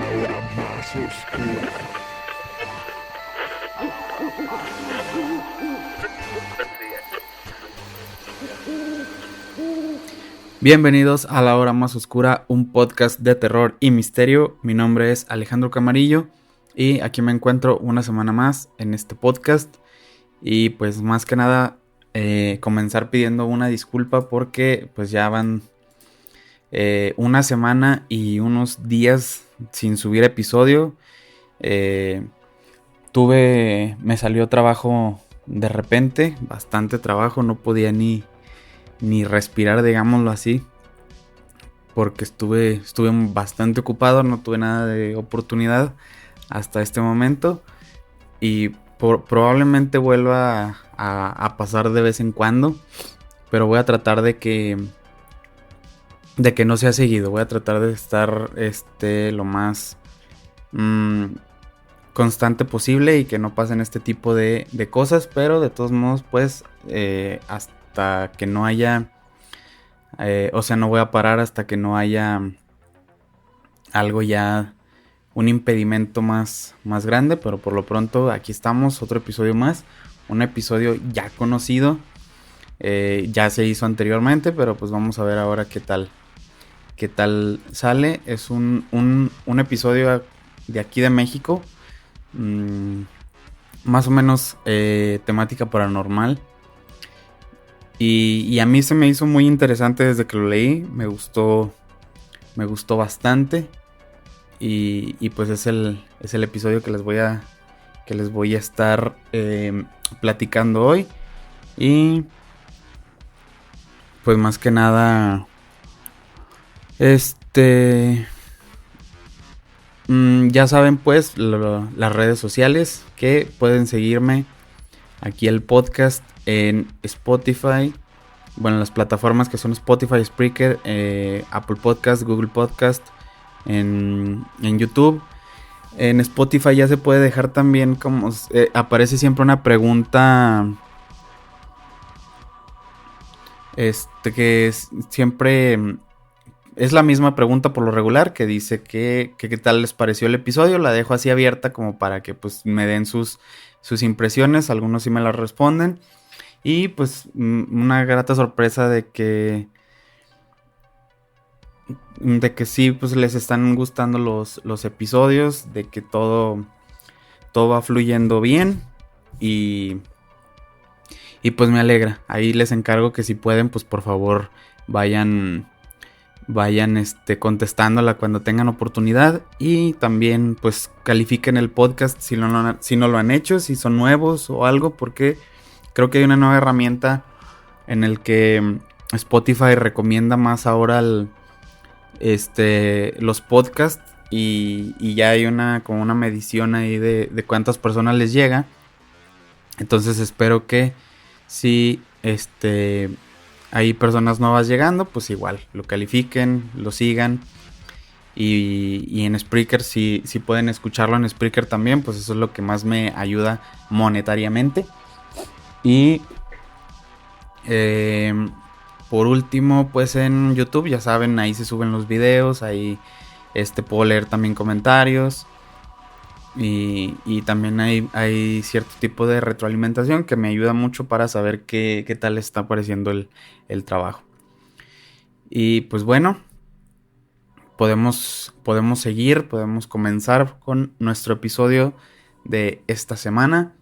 hora más oscura. Bienvenidos a La Hora Más Oscura, un podcast de terror y misterio. Mi nombre es Alejandro Camarillo y aquí me encuentro una semana más en este podcast. Y pues más que nada comenzar pidiendo una disculpa porque pues ya van una semana y unos días sin subir episodio. Me salió trabajo de repente, bastante trabajo, no podía ni respirar, digámoslo así, porque estuve bastante ocupado, no tuve nada de oportunidad hasta este momento y probablemente vuelva a pasar de vez en cuando, pero voy a tratar de que no sea seguido. Voy a tratar de estar lo más constante posible y que no pasen este tipo de cosas, pero de todos modos pues hasta que no haya no voy a parar hasta que no haya algo ya, un impedimento más grande. Pero por lo pronto aquí estamos, otro episodio más, un episodio ya conocido, ya se hizo anteriormente, pero pues vamos a ver ahora qué tal sale. Es un episodio de aquí de México, más o menos temática paranormal. Y a mí se me hizo muy interesante desde que lo leí. Me gustó bastante. Y pues es el episodio que les voy a estar platicando hoy. Y pues más que nada, ya saben pues las redes sociales, que pueden seguirme aquí el podcast en Spotify. Bueno, las plataformas que son Spotify, Spreaker, Apple Podcast, Google Podcast, en YouTube. En Spotify ya se puede dejar también, como aparece siempre una pregunta, siempre es la misma pregunta por lo regular, que dice que qué tal les pareció el episodio. La dejo así abierta como para que pues me den sus impresiones. Algunos sí me las responden. Y pues una grata sorpresa de que sí pues les están gustando los episodios, de que todo va fluyendo bien. Y pues me alegra. Ahí les encargo que si pueden pues por favor vayan contestándola cuando tengan oportunidad. Y también pues califiquen el podcast si no lo han hecho, si son nuevos o algo, porque creo que hay una nueva herramienta en el que Spotify recomienda más ahora los podcasts. Y ya hay como una medición ahí de cuántas personas les llega. Entonces espero que si hay personas nuevas llegando, pues igual lo califiquen, lo sigan. Y en Spreaker, si pueden escucharlo en Spreaker también, pues eso es lo que más me ayuda monetariamente. Y por último, pues en YouTube, ya saben, ahí se suben los videos, ahí puedo leer también comentarios. Y también hay cierto tipo de retroalimentación que me ayuda mucho para saber qué tal está pareciendo el trabajo. Y pues bueno, podemos seguir, podemos comenzar con nuestro episodio de esta semana.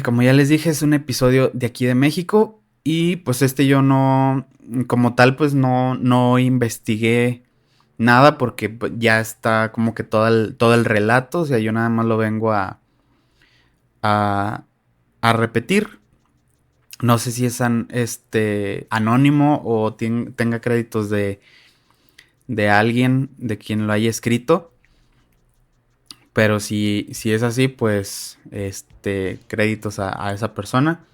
Como ya les dije, es un episodio de aquí de México. Y pues yo no, como tal, pues no investigué nada, porque ya está como que todo el relato. O sea, yo nada más lo vengo a repetir. No sé si es anónimo o tenga créditos de alguien, de quien lo haya escrito. Pero si es así, pues créditos a esa persona,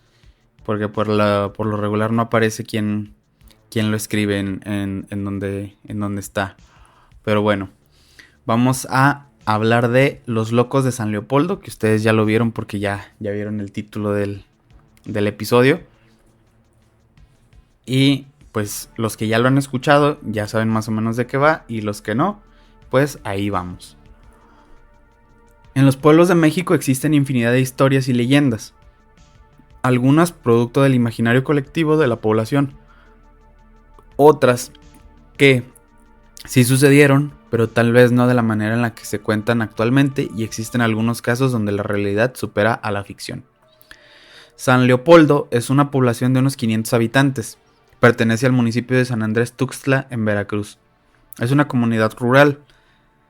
porque por lo regular no aparece quién lo escribe en donde está. Pero bueno, vamos a hablar de Los Locos de San Leopoldo, que ustedes ya lo vieron porque ya vieron el título del episodio. Y pues los que ya lo han escuchado ya saben más o menos de qué va, y los que no, pues ahí vamos. En los pueblos de México existen infinidad de historias y leyendas, algunas producto del imaginario colectivo de la población, otras que sí sucedieron, pero tal vez no de la manera en la que se cuentan actualmente, y existen algunos casos donde la realidad supera a la ficción. San Leopoldo es una población de unos 500 habitantes. Pertenece al municipio de San Andrés Tuxtla, en Veracruz. Es una comunidad rural,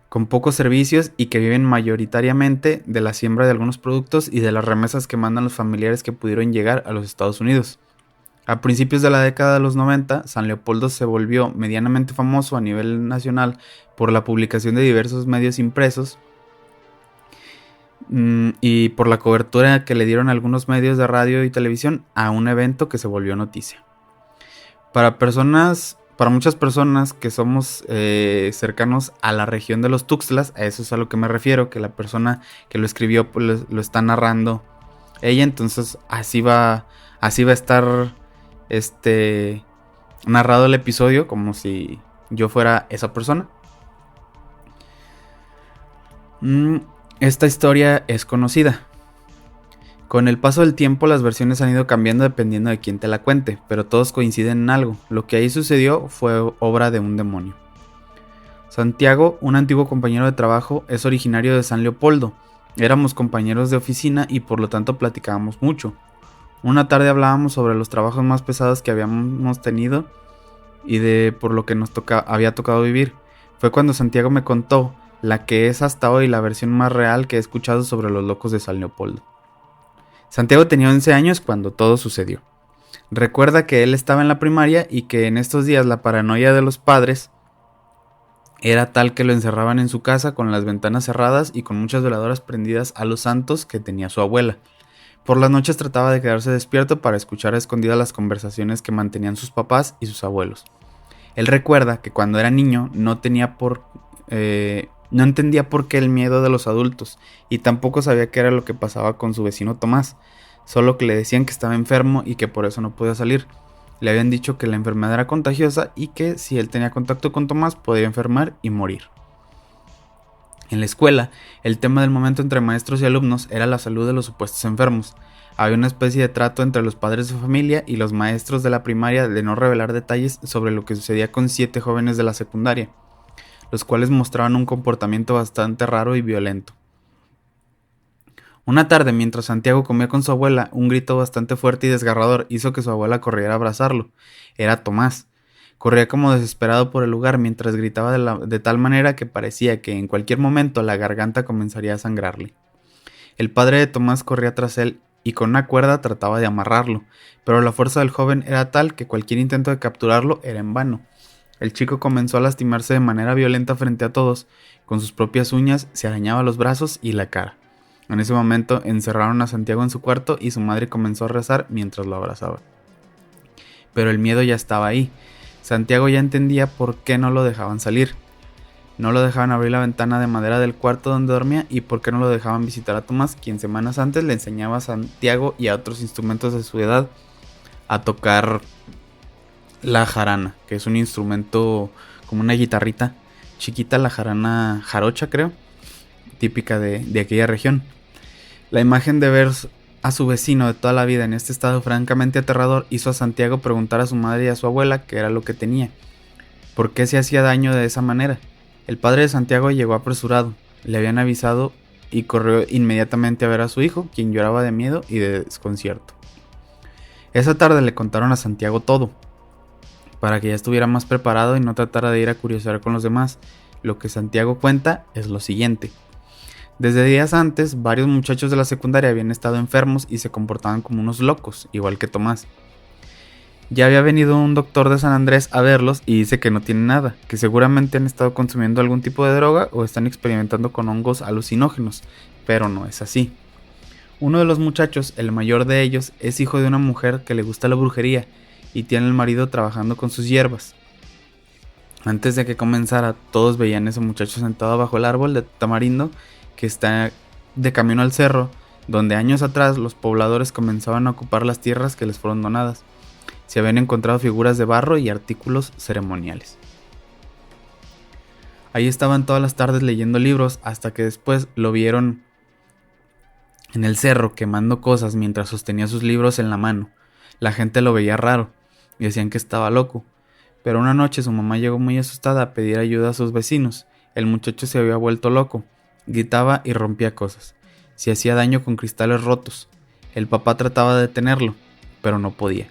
con pocos servicios y que viven mayoritariamente de la siembra de algunos productos y de las remesas que mandan los familiares que pudieron llegar a los Estados Unidos. A principios de la década de los 90, San Leopoldo se volvió medianamente famoso a nivel nacional por la publicación de diversos medios impresos y por la cobertura que le dieron algunos medios de radio y televisión a un evento que se volvió noticia. Para muchas personas que somos cercanos a la región de los Tuxtlas, a eso es a lo que me refiero, que la persona que lo escribió pues, lo está narrando ella, entonces así va a estar narrado el episodio como si yo fuera esa persona. Esta historia es conocida. Con el paso del tiempo las versiones han ido cambiando dependiendo de quién te la cuente, pero todos coinciden en algo. Lo que ahí sucedió fue obra de un demonio. Santiago, un antiguo compañero de trabajo, es originario de San Leopoldo. Éramos compañeros de oficina y por lo tanto platicábamos mucho. Una tarde hablábamos sobre los trabajos más pesados que habíamos tenido y de por lo que nos había tocado vivir. Fue cuando Santiago me contó la que es hasta hoy la versión más real que he escuchado sobre los locos de San Leopoldo. Santiago tenía 11 años cuando todo sucedió. Recuerda que él estaba en la primaria y que en estos días la paranoia de los padres era tal que lo encerraban en su casa con las ventanas cerradas y con muchas veladoras prendidas a los santos que tenía su abuela. Por las noches trataba de quedarse despierto para escuchar a escondidas las conversaciones que mantenían sus papás y sus abuelos. Él recuerda que cuando era niño no entendía por qué el miedo de los adultos y tampoco sabía qué era lo que pasaba con su vecino Tomás, solo que le decían que estaba enfermo y que por eso no podía salir. Le habían dicho que la enfermedad era contagiosa y que si él tenía contacto con Tomás podía enfermar y morir. En la escuela, el tema del momento entre maestros y alumnos era la salud de los supuestos enfermos. Había una especie de trato entre los padres de familia y los maestros de la primaria de no revelar detalles sobre lo que sucedía con 7 jóvenes de la secundaria, los cuales mostraban un comportamiento bastante raro y violento. Una tarde, mientras Santiago comía con su abuela, un grito bastante fuerte y desgarrador hizo que su abuela corriera a abrazarlo. Era Tomás. Corría como desesperado por el lugar mientras gritaba de tal manera que parecía que en cualquier momento la garganta comenzaría a sangrarle. El padre de Tomás corría tras él y con una cuerda trataba de amarrarlo, pero la fuerza del joven era tal que cualquier intento de capturarlo era en vano. El chico comenzó a lastimarse de manera violenta frente a todos. Con sus propias uñas se arañaba los brazos y la cara. En ese momento encerraron a Santiago en su cuarto y su madre comenzó a rezar mientras lo abrazaba. Pero el miedo ya estaba ahí. Santiago ya entendía por qué no lo dejaban salir. No lo dejaban abrir la ventana de madera del cuarto donde dormía y por qué no lo dejaban visitar a Tomás, quien semanas antes le enseñaba a Santiago y a otros instrumentos de su edad a tocar la jarana, que es un instrumento como una guitarrita chiquita, la jarana jarocha creo, típica de aquella región. La imagen de ver a su vecino de toda la vida en este estado francamente aterrador hizo a Santiago preguntar a su madre y a su abuela qué era lo que tenía, por qué se hacía daño de esa manera. El padre de Santiago llegó apresurado, le habían avisado y corrió inmediatamente a ver a su hijo, quien lloraba de miedo y de desconcierto. Esa tarde le contaron a Santiago todo, para que ya estuviera más preparado y no tratara de ir a curiosear con los demás. Lo que Santiago cuenta es lo siguiente. Desde días antes, varios muchachos de la secundaria habían estado enfermos y se comportaban como unos locos, igual que Tomás. Ya había venido un doctor de San Andrés a verlos y dice que no tienen nada, que seguramente han estado consumiendo algún tipo de droga o están experimentando con hongos alucinógenos, pero no es así. Uno de los muchachos, el mayor de ellos, es hijo de una mujer que le gusta la brujería y tiene al marido trabajando con sus hierbas. Antes de que comenzara, todos veían a ese muchacho sentado bajo el árbol de tamarindo que está de camino al cerro, donde años atrás los pobladores comenzaban a ocupar las tierras que les fueron donadas. Se habían encontrado figuras de barro y artículos ceremoniales. Ahí estaban todas las tardes leyendo libros hasta que después lo vieron en el cerro quemando cosas mientras sostenía sus libros en la mano. La gente lo veía raro y decían que estaba loco. Pero una noche su mamá llegó muy asustada a pedir ayuda a sus vecinos. El muchacho se había vuelto loco, gritaba y rompía cosas. Se hacía daño con cristales rotos. El papá trataba de detenerlo, pero no podía.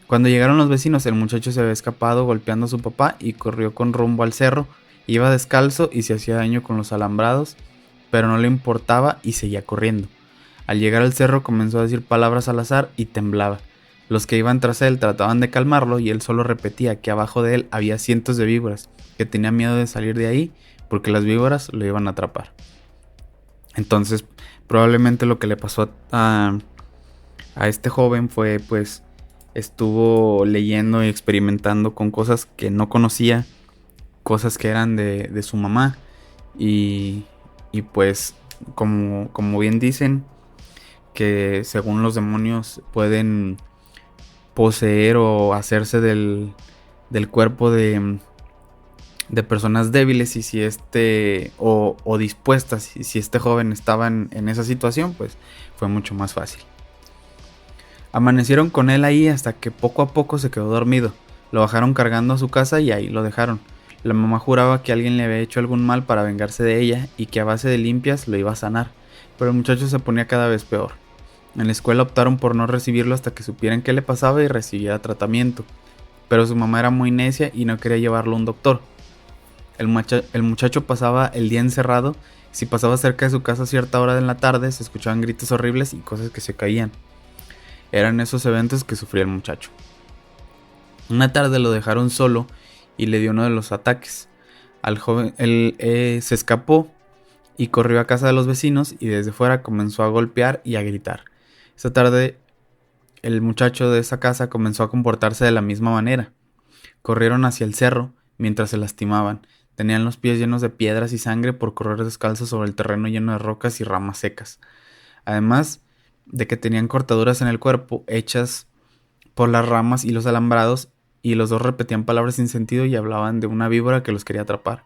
Cuando llegaron los vecinos, el muchacho se había escapado golpeando a su papá y corrió con rumbo al cerro. Iba descalzo y se hacía daño con los alambrados, pero no le importaba y seguía corriendo. Al llegar al cerro comenzó a decir palabras al azar y temblaba. Los que iban tras él trataban de calmarlo y él solo repetía que abajo de él había cientos de víboras, que tenía miedo de salir de ahí porque las víboras lo iban a atrapar. Entonces, probablemente lo que le pasó a este joven fue, pues, estuvo leyendo y experimentando con cosas que no conocía, cosas que eran de su mamá y pues, como bien dicen, que según los demonios pueden poseer o hacerse del cuerpo de personas débiles, y si o dispuestas, y si este joven estaba en esa situación, pues fue mucho más fácil. Amanecieron con él ahí hasta que poco a poco se quedó dormido. Lo bajaron cargando a su casa y ahí lo dejaron. La mamá juraba que alguien le había hecho algún mal para vengarse de ella y que a base de limpias lo iba a sanar, pero el muchacho se ponía cada vez peor. En la escuela optaron por no recibirlo hasta que supieran qué le pasaba y recibiera tratamiento, pero su mamá era muy necia y no quería llevarlo a un doctor. El muchacho pasaba el día encerrado. Si pasaba cerca de su casa a cierta hora de la tarde, se escuchaban gritos horribles y cosas que se caían. Eran esos eventos que sufría el muchacho. Una tarde lo dejaron solo y le dio uno de los ataques. Al joven, él se escapó y corrió a casa de los vecinos y desde fuera comenzó a golpear y a gritar. Esa tarde el muchacho de esa casa comenzó a comportarse de la misma manera. Corrieron hacia el cerro mientras se lastimaban. Tenían los pies llenos de piedras y sangre por correr descalzos sobre el terreno lleno de rocas y ramas secas. Además de que tenían cortaduras en el cuerpo hechas por las ramas y los alambrados, y los dos repetían palabras sin sentido y hablaban de una víbora que los quería atrapar.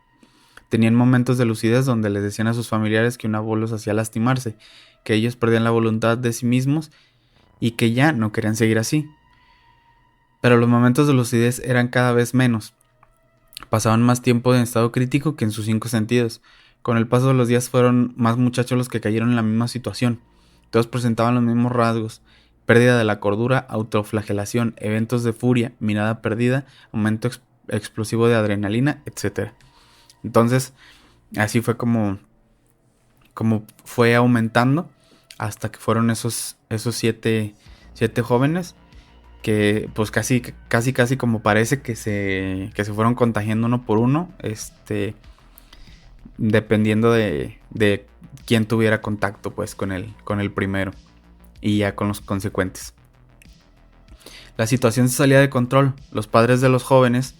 Tenían momentos de lucidez donde les decían a sus familiares que una voz los hacía lastimarse, que ellos perdían la voluntad de sí mismos y que ya no querían seguir así. Pero los momentos de lucidez eran cada vez menos. Pasaban más tiempo en estado crítico que en sus 5 sentidos. Con el paso de los días fueron más muchachos los que cayeron en la misma situación. Todos presentaban los mismos rasgos: pérdida de la cordura, autoflagelación, eventos de furia, mirada perdida, aumento explosivo de adrenalina, etc. Entonces, así fue como fue aumentando hasta que fueron esos 7 jóvenes que pues casi como parece que se fueron contagiando uno por uno, dependiendo de quién tuviera contacto pues con el primero y ya con los consecuentes. La situación se salía de control. Los padres de los jóvenes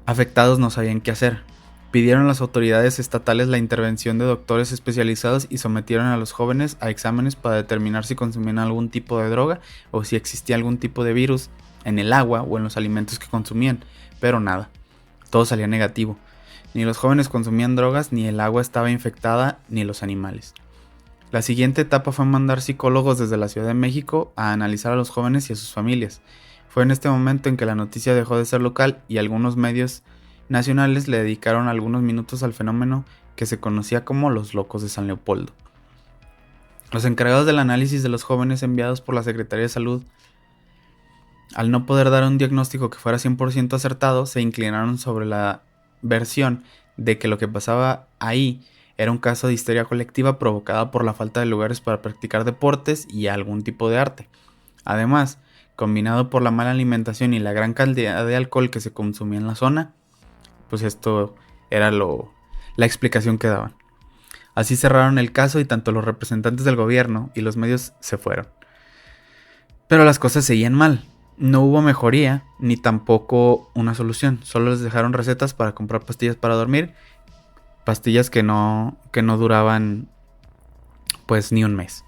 afectados no sabían qué hacer. Pidieron a las autoridades estatales la intervención de doctores especializados y sometieron a los jóvenes a exámenes para determinar si consumían algún tipo de droga o si existía algún tipo de virus en el agua o en los alimentos que consumían, pero nada, todo salía negativo. Ni los jóvenes consumían drogas, ni el agua estaba infectada, ni los animales. La siguiente etapa fue mandar psicólogos desde la Ciudad de México a analizar a los jóvenes y a sus familias. Fue en este momento en que la noticia dejó de ser local y algunos medios nacionales le dedicaron algunos minutos al fenómeno que se conocía como los locos de San Leopoldo. Los encargados del análisis de los jóvenes enviados por la Secretaría de Salud, al no poder dar un diagnóstico que fuera 100% acertado, se inclinaron sobre la versión de que lo que pasaba ahí era un caso de histeria colectiva provocada por la falta de lugares para practicar deportes y algún tipo de arte. Además, combinado por la mala alimentación y la gran cantidad de alcohol que se consumía en la zona, pues esto era la explicación que daban. Así cerraron el caso y tanto los representantes del gobierno y los medios se fueron. Pero las cosas seguían mal. No hubo mejoría ni tampoco una solución. Solo les dejaron recetas para comprar pastillas para dormir. Pastillas que no duraban pues ni un mes.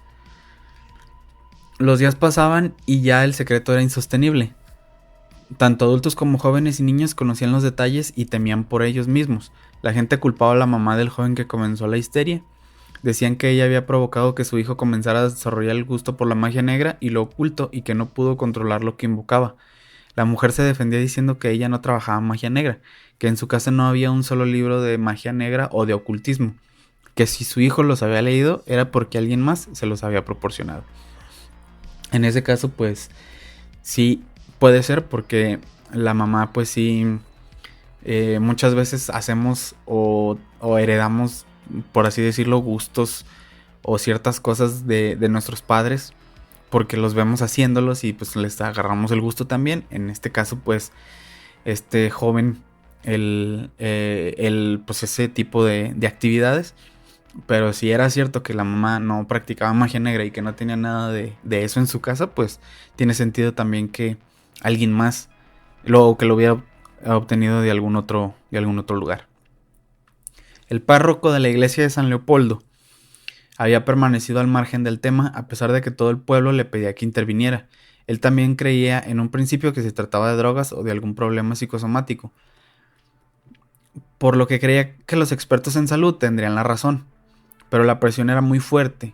Los días pasaban y ya el secreto era insostenible. Tanto adultos como jóvenes y niños conocían los detalles y temían por ellos mismos. La gente culpaba a la mamá del joven que comenzó la histeria. Decían que ella había provocado que su hijo comenzara a desarrollar el gusto por la magia negra y lo oculto y que no pudo controlar lo que invocaba. La mujer se defendía diciendo que ella no trabajaba magia negra, que en su casa no había un solo libro de magia negra o de ocultismo, que si su hijo los había leído era porque alguien más se los había proporcionado. En ese caso, pues sí puede ser porque la mamá, pues sí, muchas veces hacemos o heredamos, por así decirlo, gustos o ciertas cosas de nuestros padres porque los vemos haciéndolos y pues les agarramos el gusto también. En este caso, pues, este joven, pues ese tipo de actividades. Pero si era cierto que la mamá no practicaba magia negra y que no tenía nada de eso en su casa, pues tiene sentido también que alguien más que lo hubiera obtenido de algún otro lugar. El párroco de la iglesia de San Leopoldo había permanecido al margen del tema a pesar de que todo el pueblo le pedía que interviniera. Él también creía en un principio que se trataba de drogas o de algún problema psicosomático, por lo que creía que los expertos en salud tendrían la razón. Pero la presión era muy fuerte.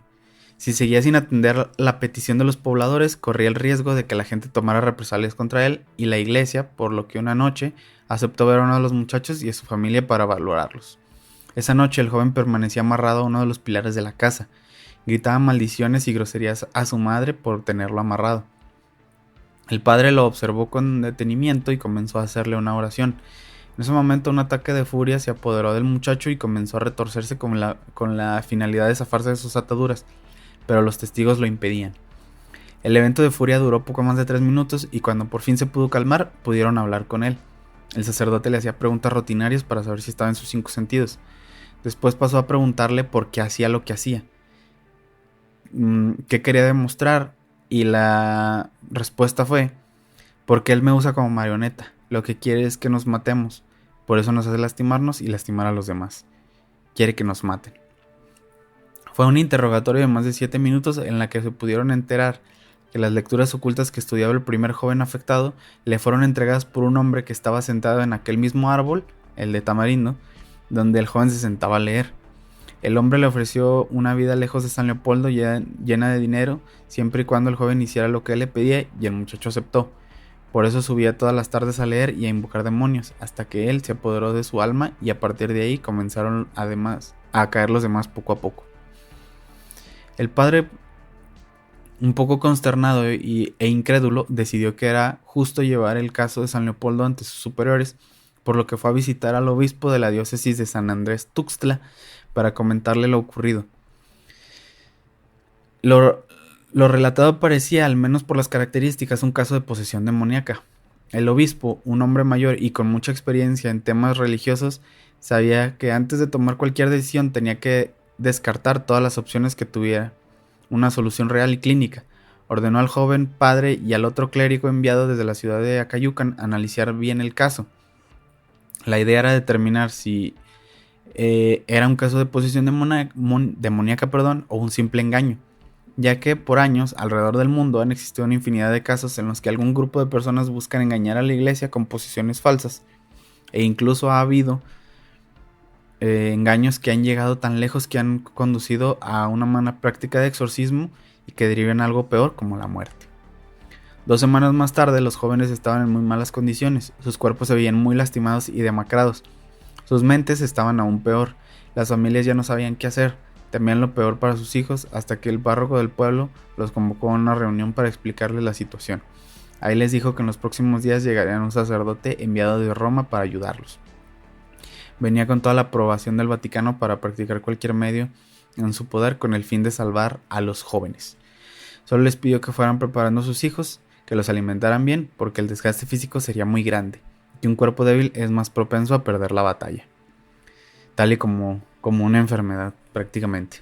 Si seguía sin atender la petición de los pobladores, corría el riesgo de que la gente tomara represalias contra él y la iglesia, por lo que una noche aceptó ver a uno de los muchachos y a su familia para valorarlos. Esa noche el joven permanecía amarrado a uno de los pilares de la casa. Gritaba maldiciones y groserías a su madre por tenerlo amarrado. El padre lo observó con detenimiento y comenzó a hacerle una oración. En ese momento un ataque de furia se apoderó del muchacho y comenzó a retorcerse con la finalidad de zafarse de sus ataduras, pero los testigos lo impedían. El evento de furia duró poco más de 3 minutos y cuando por fin se pudo calmar, pudieron hablar con él. El sacerdote le hacía preguntas rutinarias para saber si estaba en sus 5 sentidos. Después pasó a preguntarle por qué hacía lo que hacía, qué quería demostrar, y la respuesta fue: porque él me usa como marioneta, lo que quiere es que nos matemos, por eso nos hace lastimarnos y lastimar a los demás, quiere que nos maten. Fue un interrogatorio de más de 7 minutos en la que se pudieron enterar que las lecturas ocultas que estudiaba el primer joven afectado le fueron entregadas por un hombre que estaba sentado en aquel mismo árbol, el de tamarindo, donde el joven se sentaba a leer. El hombre le ofreció una vida lejos de San Leopoldo llena de dinero, siempre y cuando el joven hiciera lo que él le pedía, y el muchacho aceptó. Por eso subía todas las tardes a leer y a invocar demonios, hasta que él se apoderó de su alma y a partir de ahí comenzaron además a caer los demás poco a poco. El padre, un poco consternado e incrédulo, decidió que era justo llevar el caso de San Leopoldo ante sus superiores, por lo que fue a visitar al obispo de la diócesis de San Andrés Tuxtla para comentarle lo ocurrido. Lo relatado parecía, al menos por las características, un caso de posesión demoníaca. El obispo, un hombre mayor y con mucha experiencia en temas religiosos, sabía que antes de tomar cualquier decisión tenía que descartar todas las opciones que tuviera una solución real y clínica. Ordenó al joven padre y al otro clérigo enviado desde la ciudad de Acayucan a analizar bien el caso. La idea era determinar si era un caso de posesión demoníaca, o un simple engaño, ya que por años alrededor del mundo han existido una infinidad de casos en los que algún grupo de personas buscan engañar a la iglesia con posiciones falsas, e incluso ha habido engaños que han llegado tan lejos que han conducido a una mala práctica de exorcismo y que derivan algo peor, como la muerte. 2 semanas más tarde los jóvenes estaban en muy malas condiciones, sus cuerpos se veían muy lastimados y demacrados, sus mentes estaban aún peor, las familias ya no sabían qué hacer, temían lo peor para sus hijos, hasta que el párroco del pueblo los convocó a una reunión para explicarles la situación. Ahí les dijo que en los próximos días llegaría un sacerdote enviado de Roma para ayudarlos. Venía con toda la aprobación del Vaticano para practicar cualquier medio en su poder con el fin de salvar a los jóvenes. Solo les pidió que fueran preparando a sus hijos, que los alimentaran bien, porque el desgaste físico sería muy grande, y un cuerpo débil es más propenso a perder la batalla, tal y como una enfermedad prácticamente.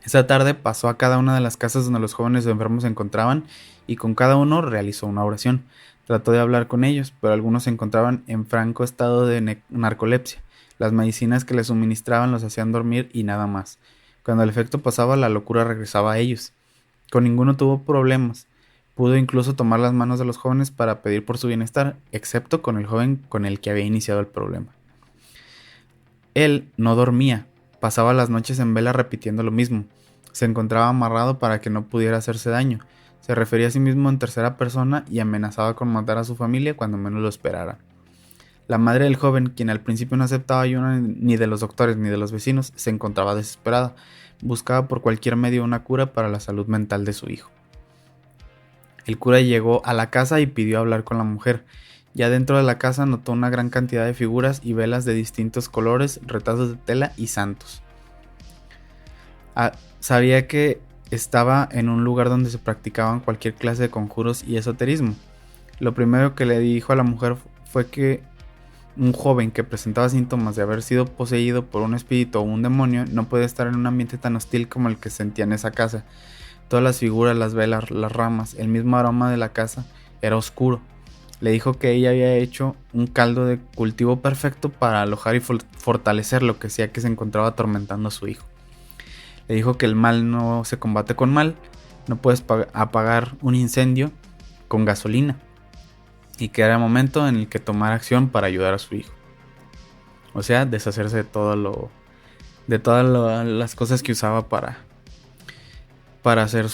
Esa tarde pasó a cada una de las casas donde los jóvenes enfermos se encontraban y con cada uno realizó una oración. Trató de hablar con ellos, pero algunos se encontraban en franco estado de narcolepsia. Las medicinas que les suministraban los hacían dormir y nada más. Cuando el efecto pasaba, la locura regresaba a ellos. Con ninguno tuvo problemas, Pudo incluso tomar las manos de los jóvenes para pedir por su bienestar, excepto con el joven con el que había iniciado el problema. Él no dormía, pasaba las noches en vela repitiendo lo mismo. Se encontraba amarrado para que no pudiera hacerse daño. Se refería a sí mismo en tercera persona y amenazaba con matar a su familia cuando menos lo esperara. La madre del joven, quien al principio no aceptaba ayuda ni de los doctores ni de los vecinos, se encontraba desesperada. Buscaba por cualquier medio una cura para la salud mental de su hijo. El cura llegó a la casa y pidió hablar con la mujer. Ya dentro de la casa notó una gran cantidad de figuras y velas de distintos colores, retazos de tela y santos. Sabía que estaba en un lugar donde se practicaban cualquier clase de conjuros y esoterismo. Lo primero que le dijo a la mujer fue que un joven que presentaba síntomas de haber sido poseído por un espíritu o un demonio no puede estar en un ambiente tan hostil como el que sentía en esa casa. Todas las figuras, las velas, las ramas, el mismo aroma de la casa era oscuro. Le dijo que ella había hecho un caldo de cultivo perfecto para alojar y fortalecer lo que sea que se encontraba atormentando a su hijo. Le dijo que el mal no se combate con mal, no puedes apagar un incendio con gasolina, y que era el momento en el que tomara acción para ayudar a su hijo. O sea, deshacerse de todas las cosas que usaba para hacer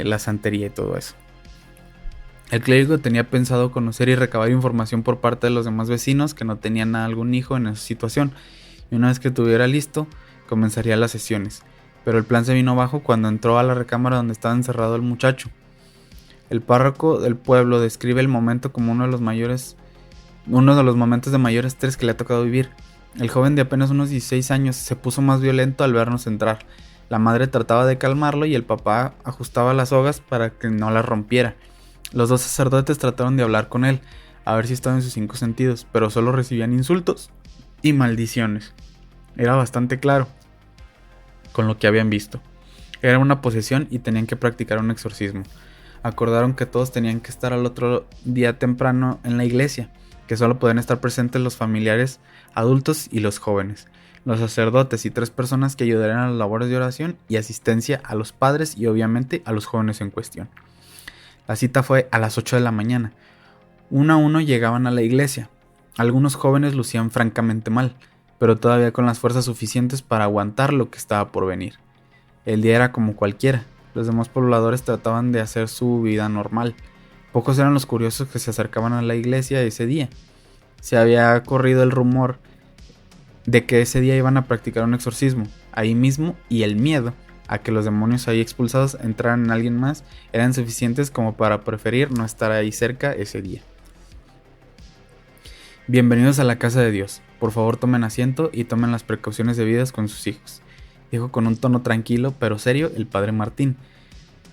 la santería y todo eso. El clérigo tenía pensado conocer y recabar información por parte de los demás vecinos que no tenían a algún hijo en esa situación, y una vez que estuviera listo, comenzaría las sesiones. Pero el plan se vino abajo cuando entró a la recámara donde estaba encerrado el muchacho. El párroco del pueblo describe el momento como uno de los momentos de mayor estrés que le ha tocado vivir. El joven de apenas unos 16 años se puso más violento al vernos entrar. La madre trataba de calmarlo y el papá ajustaba las sogas para que no las rompiera. Los dos sacerdotes trataron de hablar con él, a ver si estaba en sus 5 sentidos, pero solo recibían insultos y maldiciones. Era bastante claro con lo que habían visto. Era una posesión y tenían que practicar un exorcismo. Acordaron que todos tenían que estar al otro día temprano en la iglesia, que solo podían estar presentes los familiares adultos y los jóvenes, los sacerdotes y 3 personas que ayudarían a las labores de oración y asistencia a los padres y obviamente a los jóvenes en cuestión. La cita fue a las 8 de la mañana. Uno a uno llegaban a la iglesia. Algunos jóvenes lucían francamente mal, pero todavía con las fuerzas suficientes para aguantar lo que estaba por venir. El día era como cualquiera. Los demás pobladores trataban de hacer su vida normal. Pocos eran los curiosos que se acercaban a la iglesia ese día. Se había corrido el rumor de que ese día iban a practicar un exorcismo ahí mismo, y el miedo a que los demonios ahí expulsados entraran en alguien más eran suficientes como para preferir no estar ahí cerca ese día. Bienvenidos a la casa de Dios. Por favor, tomen asiento y tomen las precauciones debidas con sus hijos, dijo con un tono tranquilo pero serio el padre Martín.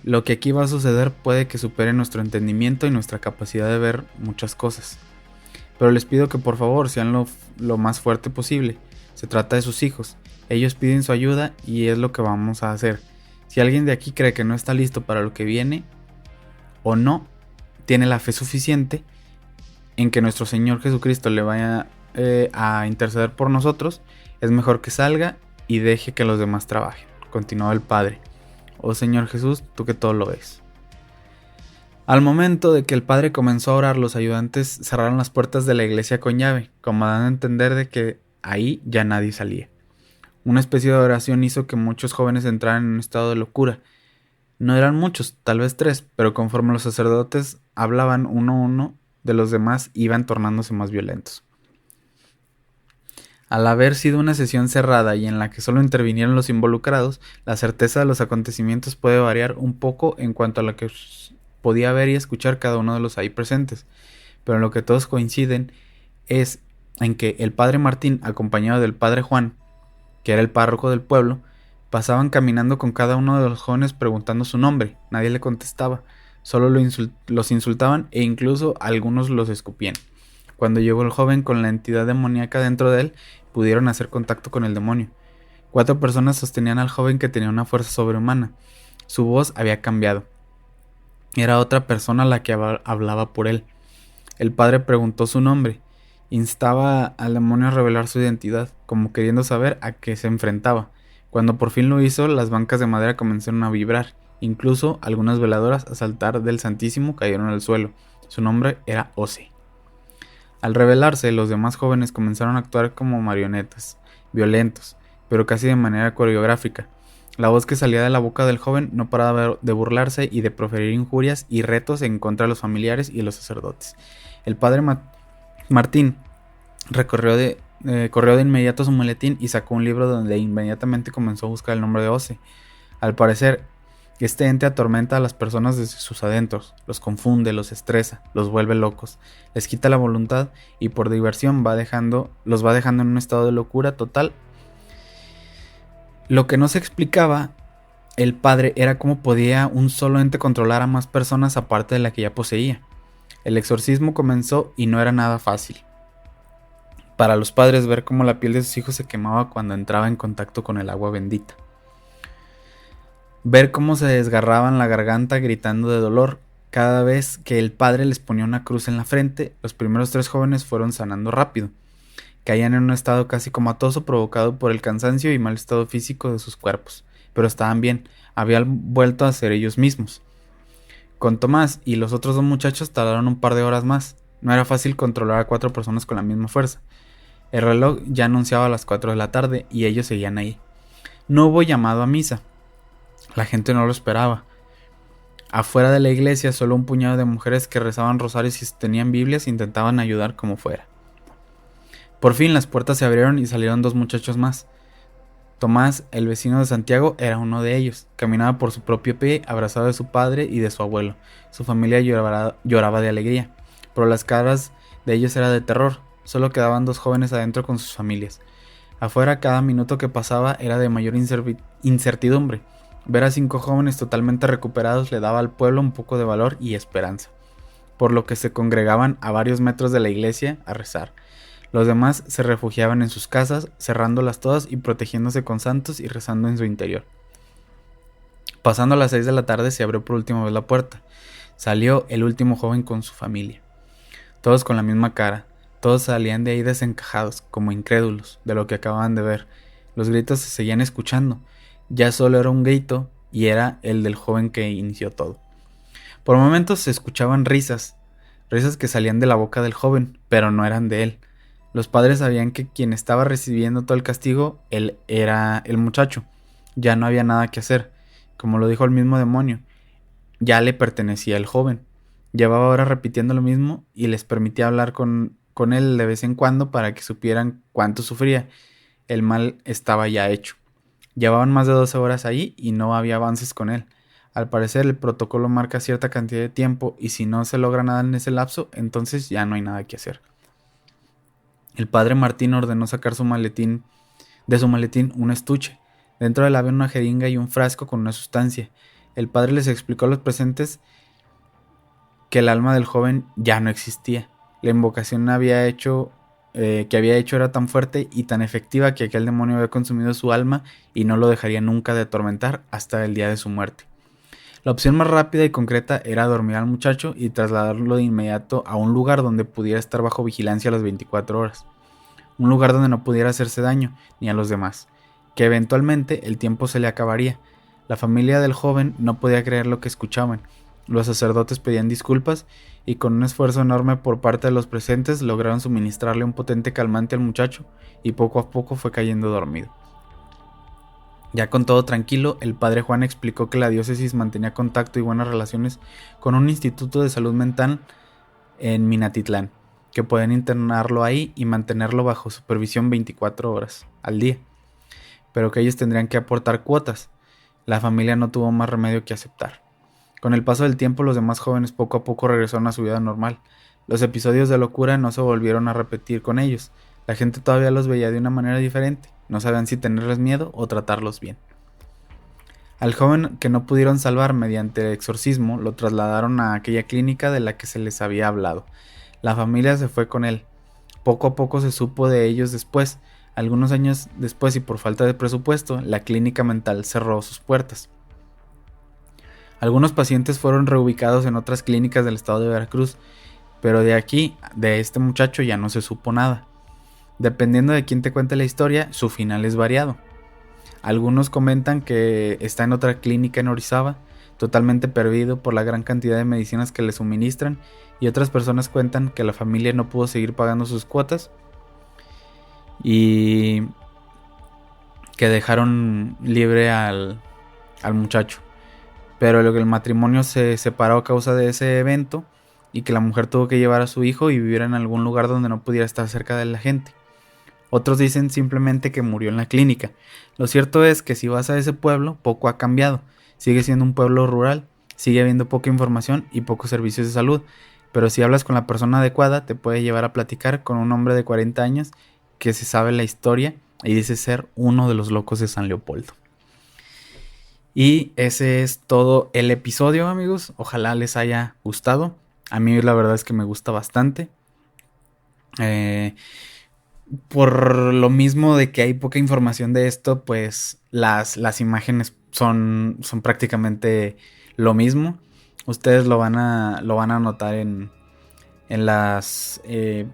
Lo que aquí va a suceder puede que supere nuestro entendimiento y nuestra capacidad de ver muchas cosas, pero les pido que por favor sean lo más fuerte posible. Se trata de sus hijos. Ellos piden su ayuda y es lo que vamos a hacer. Si alguien de aquí cree que no está listo para lo que viene, o no tiene la fe suficiente en que nuestro Señor Jesucristo le vaya a interceder por nosotros, es mejor que salga y deje que los demás trabajen. Continuó el padre. Oh Señor Jesús, tú que todo lo ves. Al momento de que el padre comenzó a orar, los ayudantes cerraron las puertas de la iglesia con llave, como dando a entender de que ahí ya nadie salía. Una especie de oración hizo que muchos jóvenes entraran en un estado de locura. No eran muchos, tal vez 3, pero conforme los sacerdotes hablaban uno a uno de los demás, iban tornándose más violentos. Al haber sido una sesión cerrada y en la que solo intervinieron los involucrados, la certeza de los acontecimientos puede variar un poco en cuanto a lo que podía ver y escuchar cada uno de los ahí presentes, pero en lo que todos coinciden es en que el padre Martín, acompañado del padre Juan, que era el párroco del pueblo, pasaban caminando con cada uno de los jóvenes preguntando su nombre. Nadie le contestaba, solo los insultaban e incluso algunos los escupían. Cuando llegó el joven con la entidad demoníaca dentro de él, pudieron hacer contacto con el demonio. 4 personas sostenían al joven, que tenía una fuerza sobrehumana. Su voz había cambiado. Era otra persona la que hablaba por él. El padre preguntó su nombre. Instaba al demonio a revelar su identidad, como queriendo saber a qué se enfrentaba. Cuando por fin lo hizo, las bancas de madera comenzaron a vibrar, Incluso algunas veladoras al altar del Santísimo cayeron al suelo. Su nombre era Ose. Al revelarse, los demás jóvenes comenzaron a actuar como marionetas, violentos, pero casi de manera coreográfica. La voz que salía de la boca del joven no paraba de burlarse y de proferir injurias y retos en contra de los familiares y los sacerdotes. El padre Martín corrió de inmediato su maletín y sacó un libro donde inmediatamente comenzó a buscar el nombre de Ose. Al parecer, este ente atormenta a las personas desde sus adentros, los confunde, los estresa, los vuelve locos, les quita la voluntad y por diversión los va dejando en un estado de locura total. Lo que no se explicaba el padre era cómo podía un solo ente controlar a más personas aparte de la que ya poseía. El exorcismo comenzó y no era nada fácil. Para los padres, ver cómo la piel de sus hijos se quemaba cuando entraba en contacto con el agua bendita. Ver cómo se desgarraban la garganta gritando de dolor cada vez que el padre les ponía una cruz en la frente. Los primeros 3 jóvenes fueron sanando rápido. Caían en un estado casi comatoso provocado por el cansancio y mal estado físico de sus cuerpos, pero estaban bien, habían vuelto a ser ellos mismos. Con Tomás y los otros 2 muchachos tardaron un par de horas más. No era fácil controlar a 4 personas con la misma fuerza. El reloj ya anunciaba las 4 de la tarde y ellos seguían ahí. No hubo llamado a misa. La gente no lo esperaba. Afuera de la iglesia, solo un puñado de mujeres que rezaban rosarios y tenían Biblias intentaban ayudar como fuera. Por fin las puertas se abrieron y salieron 2 muchachos más. Tomás, el vecino de Santiago, era uno de ellos. Caminaba por su propio pie, abrazado de su padre y de su abuelo. Su familia lloraba de alegría, pero las caras de ellos eran de terror. Solo quedaban 2 jóvenes adentro con sus familias. Afuera, cada minuto que pasaba era de mayor incertidumbre. Ver a 5 jóvenes totalmente recuperados le daba al pueblo un poco de valor y esperanza, por lo que se congregaban a varios metros de la iglesia a rezar. Los demás se refugiaban en sus casas, cerrándolas todas y protegiéndose con santos y rezando en su interior. Pasando las 6 de la tarde se abrió por última vez la puerta. Salió el último joven con su familia. Todos con la misma cara. Todos salían de ahí desencajados, como incrédulos de lo que acababan de ver. Los gritos se seguían escuchando. Ya solo era un grito y era el del joven que inició todo. Por momentos se escuchaban risas que salían de la boca del joven, pero no eran de él. Los padres sabían que quien estaba recibiendo todo el castigo, él era el muchacho. Ya no había nada que hacer. Como lo dijo el mismo demonio, ya le pertenecía el joven. Llevaba horas repitiendo lo mismo y les permitía hablar con él de vez en cuando para que supieran cuánto sufría. El mal estaba ya hecho. Llevaban más de 12 horas ahí y no había avances con él. Al parecer el protocolo marca cierta cantidad de tiempo y si no se logra nada en ese lapso, entonces ya no hay nada que hacer. El padre Martín ordenó sacar de su maletín un estuche. Dentro de él había una jeringa y un frasco con una sustancia. El padre les explicó a los presentes que el alma del joven ya no existía. La invocación que había hecho era tan fuerte y tan efectiva que aquel demonio había consumido su alma y no lo dejaría nunca de atormentar hasta el día de su muerte. La opción más rápida y concreta era dormir al muchacho y trasladarlo de inmediato a un lugar donde pudiera estar bajo vigilancia las 24 horas. Un lugar donde no pudiera hacerse daño, ni a los demás. Que eventualmente el tiempo se le acabaría. La familia del joven no podía creer lo que escuchaban. Los sacerdotes pedían disculpas y con un esfuerzo enorme por parte de los presentes lograron suministrarle un potente calmante al muchacho y poco a poco fue cayendo dormido. Ya con todo tranquilo, el padre Juan explicó que la diócesis mantenía contacto y buenas relaciones con un instituto de salud mental en Minatitlán, que pueden internarlo ahí y mantenerlo bajo supervisión 24 horas al día, pero que ellos tendrían que aportar cuotas. La familia no tuvo más remedio que aceptar. Con el paso del tiempo, los demás jóvenes poco a poco regresaron a su vida normal. Los episodios de locura no se volvieron a repetir con ellos. La gente todavía los veía de una manera diferente. No sabían si tenerles miedo o tratarlos bien. Al joven que no pudieron salvar mediante el exorcismo lo trasladaron a aquella clínica de la que se les había hablado. La familia se fue con él. Poco a poco se supo de ellos después. Algunos años después y por falta de presupuesto, la clínica mental cerró sus puertas. Algunos pacientes fueron reubicados en otras clínicas del estado de Veracruz, pero de este muchacho ya no se supo nada. Dependiendo de quién te cuente la historia, su final es variado. Algunos comentan que está en otra clínica en Orizaba, totalmente perdido por la gran cantidad de medicinas que le suministran, y otras personas cuentan que la familia no pudo seguir pagando sus cuotas y que dejaron libre al muchacho. Pero el matrimonio se separó a causa de ese evento y que la mujer tuvo que llevar a su hijo y vivir en algún lugar donde no pudiera estar cerca de la gente. Otros dicen simplemente que murió en la clínica. Lo cierto es que si vas a ese pueblo, poco ha cambiado. Sigue siendo un pueblo rural, sigue habiendo poca información y pocos servicios de salud. Pero si hablas con la persona adecuada, te puede llevar a platicar con un hombre de 40 años que se sabe la historia y dice ser uno de los locos de San Leopoldo. Y ese es todo el episodio, amigos. Ojalá les haya gustado. A mí la verdad es que me gusta bastante. Por lo mismo de que hay poca información de esto, pues las imágenes son prácticamente lo mismo. Ustedes lo van a notar en las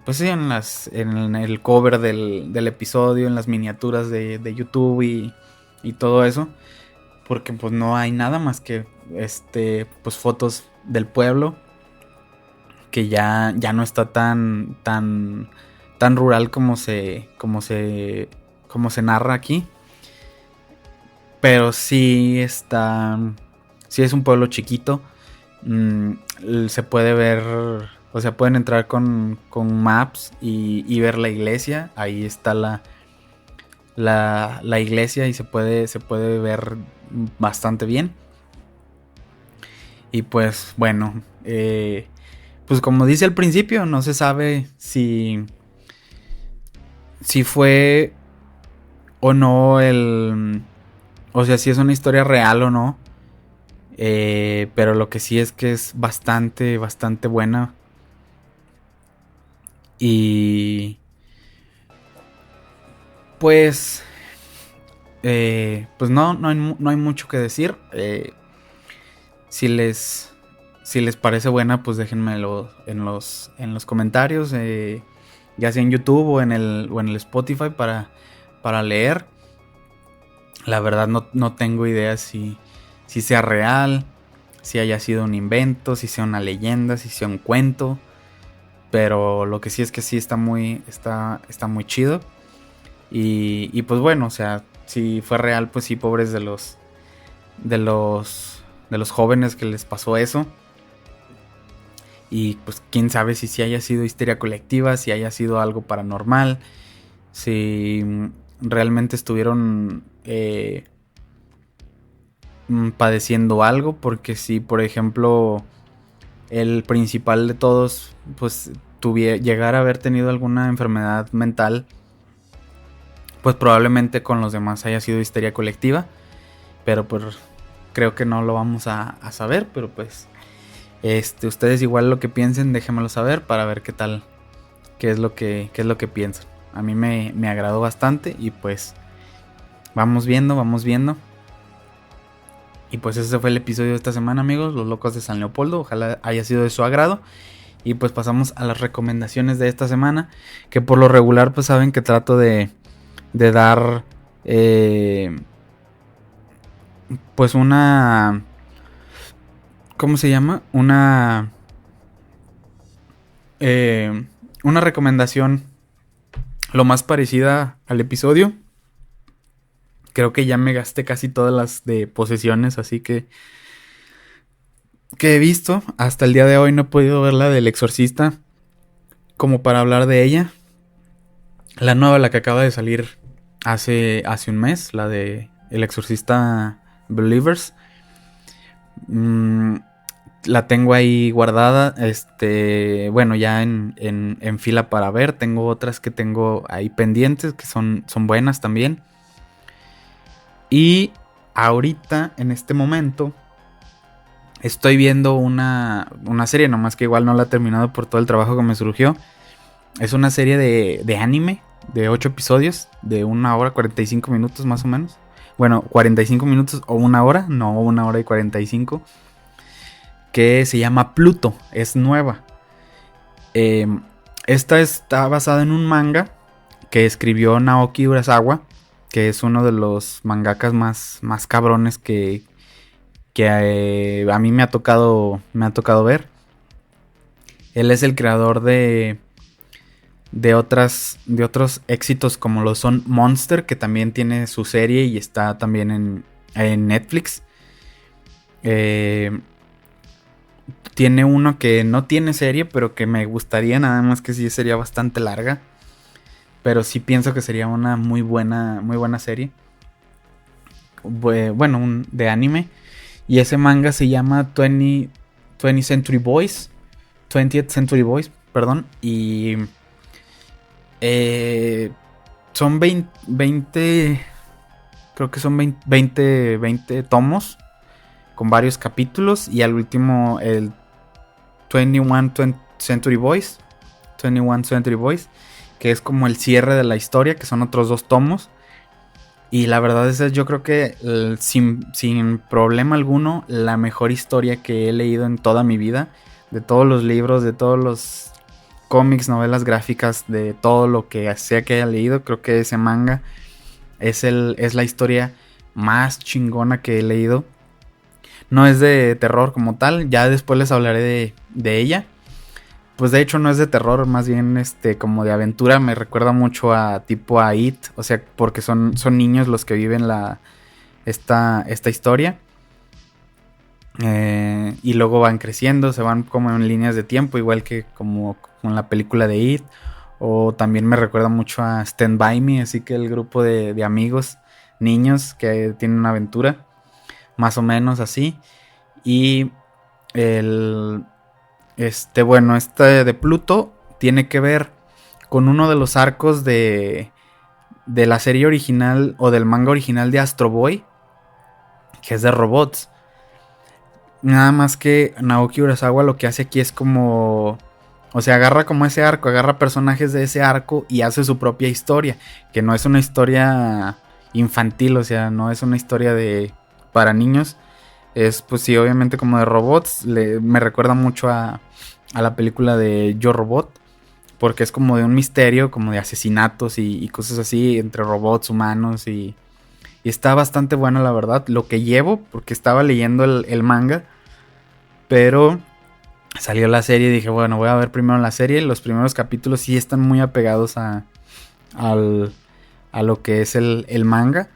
pues sí, en el cover del episodio, en las miniaturas de YouTube y todo eso, porque pues no hay nada más que pues fotos del pueblo, que ya no está tan rural como se narra aquí. Pero sí es un pueblo chiquito. Se puede ver, o sea, pueden entrar con maps y ver la iglesia. Ahí está la iglesia y se puede ver bastante bien. Y pues bueno, pues como dice al principio, no se sabe si fue o no o sea, si es una historia real o no. Pero lo que sí es que es bastante buena. Y pues pues no hay mucho que decir. Si les parece buena, pues déjenmelo en los comentarios, ya sea en YouTube o en el Spotify para leer. La verdad no tengo idea si sea real, si haya sido un invento, si sea una leyenda, si sea un cuento. Pero lo que sí es que sí está muy chido. Y pues bueno, o sea, si fue real, pues sí, pobres de los jóvenes que les pasó eso. Y pues quién sabe si haya sido histeria colectiva, si haya sido algo paranormal, si realmente estuvieron padeciendo algo. Porque si, por ejemplo, el principal de todos pues llegara a haber tenido alguna enfermedad mental, pues probablemente con los demás haya sido histeria colectiva. Pero pues creo que no lo vamos a saber. Pero pues ustedes igual lo que piensen, déjenmelo saber para ver qué es lo que piensan. A mí me agradó bastante y pues vamos viendo. Y pues ese fue el episodio de esta semana, amigos, Los Locos de San Leopoldo. Ojalá haya sido de su agrado. Y pues pasamos a las recomendaciones de esta semana, que por lo regular pues saben que trato de dar pues una... ¿Cómo se llama? Una recomendación lo más parecida al episodio. Creo que ya me gasté casi todas las de posesiones, así que he visto. Hasta el día de hoy no he podido ver la del Exorcista como para hablar de ella. La nueva, la que acaba de salir hace un mes, la de El Exorcista Believers. La tengo ahí guardada. Bueno, ya en fila para ver. Tengo otras que tengo ahí pendientes, que son buenas también. Y ahorita, en este momento, estoy viendo una serie, nomás que igual no la he terminado por todo el trabajo que me surgió. Es una serie de anime, de 8 episodios, de 1 hora 45 minutos más o menos. Bueno, 45 minutos o 1 hora, no 1 hora y 45. Que se llama Pluto, es nueva. Esta está basada en un manga que escribió Naoki Urasawa, que es uno de los mangakas más cabrones que que a mí me ha tocado ver. Él es el creador de otros éxitos como lo son Monster, que también tiene su serie y está también en Netflix. Tiene uno que no tiene serie, pero que me gustaría, nada más que sí sería bastante larga. Pero sí pienso que sería una muy buena serie. Bueno, de anime. Y ese manga se llama 20th Century Boys. 20th Century Boys, perdón. Y son 20, creo que son 20 tomos con varios capítulos. Y al último el 21 Century Boys. 21 Century Boys, que es como el cierre de la historia, que son otros 2 tomos. Y la verdad es, yo creo que sin problema alguno, la mejor historia que he leído en toda mi vida. De todos los libros, de todos los cómics, novelas gráficas, de todo lo que sea que haya leído, creo que ese manga es la historia más chingona que he leído. No es de terror como tal, ya después les hablaré de ella. Pues de hecho no es de terror, más bien como de aventura. Me recuerda mucho a It, o sea, porque son niños los que viven esta historia. Y luego van creciendo, se van como en líneas de tiempo, igual que como con la película de It. O también me recuerda mucho a Stand By Me, así que el grupo de amigos, niños que tienen una aventura, más o menos así. Y bueno, este de Pluto tiene que ver con uno de los arcos de la serie original o del manga original de Astro Boy, que es de robots. Nada más que Naoki Urasawa lo que hace aquí es como, o sea, agarra como ese arco, agarra personajes de ese arco y hace su propia historia, que no es una historia infantil, o sea, no es una historia para niños. Es, pues sí, obviamente como de robots. Me recuerda mucho a la película de Yo Robot, porque es como de un misterio, como de asesinatos y cosas así entre robots, humanos, y está bastante buena, la verdad. Lo que llevo, porque estaba leyendo el manga, pero salió la serie y dije, bueno, voy a ver primero la serie. Los primeros capítulos sí están muy apegados a lo que es el manga,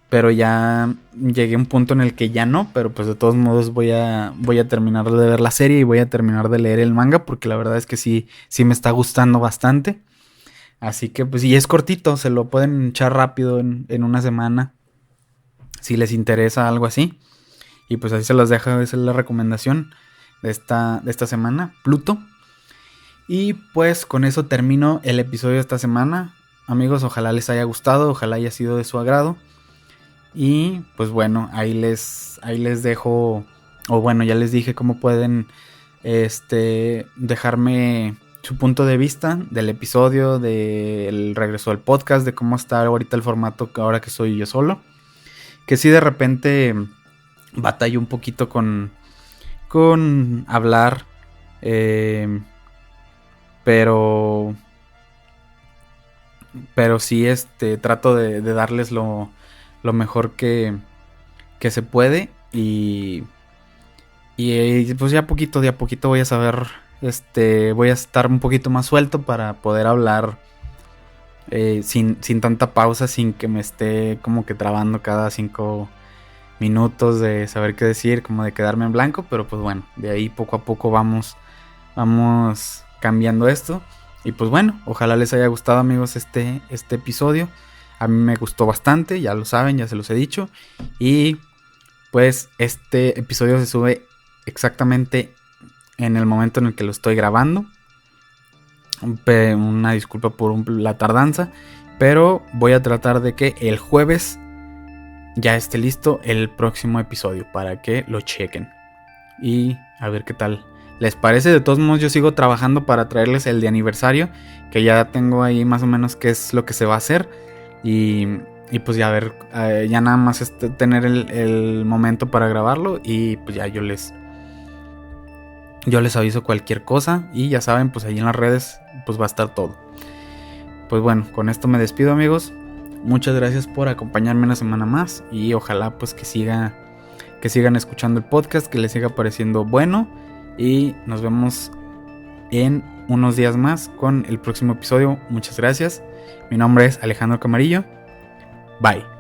pero ya llegué a un punto en el que ya no, pero pues de todos modos voy a terminar de ver la serie y voy a terminar de leer el manga, porque la verdad es que sí me está gustando bastante. Así que pues, y es cortito, se lo pueden echar rápido en una semana, si les interesa algo así. Y pues así se los dejo, esa es la recomendación de esta semana, Pluto. Y pues con eso termino el episodio de esta semana. Amigos, ojalá les haya gustado, ojalá haya sido de su agrado. Y pues bueno, ahí les dejo, o bueno, ya les dije cómo pueden dejarme su punto de vista del episodio, del regreso al podcast, de cómo está ahorita el formato ahora que soy yo solo. Que sí, de repente batallo un poquito con hablar, pero sí trato de darles lo mejor que se puede, y pues ya poquito de a poquito voy a saber, voy a estar un poquito más suelto para poder hablar sin tanta pausa, sin que me esté como que trabando cada 5 minutos de saber qué decir, como de quedarme en blanco. Pero pues bueno, de ahí poco a poco vamos cambiando esto. Y pues bueno, ojalá les haya gustado, amigos, este episodio. A mí me gustó bastante, ya lo saben, ya se los he dicho. Y pues este episodio se sube exactamente en el momento en el que lo estoy grabando. Una disculpa por la tardanza, pero voy a tratar de que el jueves ya esté listo el próximo episodio para que lo chequen y a ver qué tal les parece. De todos modos, yo sigo trabajando para traerles el de aniversario, que ya tengo ahí más o menos qué es lo que se va a hacer. Y pues ya a ver, ya nada más tener el momento para grabarlo, y pues ya yo les aviso cualquier cosa. Y ya saben, pues ahí en las redes pues va a estar todo. Pues bueno, con esto me despido, amigos. Muchas gracias por acompañarme una semana más, y ojalá pues que que sigan escuchando el podcast, que les siga pareciendo bueno. Y nos vemos en unos días más con el próximo episodio. Muchas gracias. Mi nombre es Alejandro Camarillo. Bye.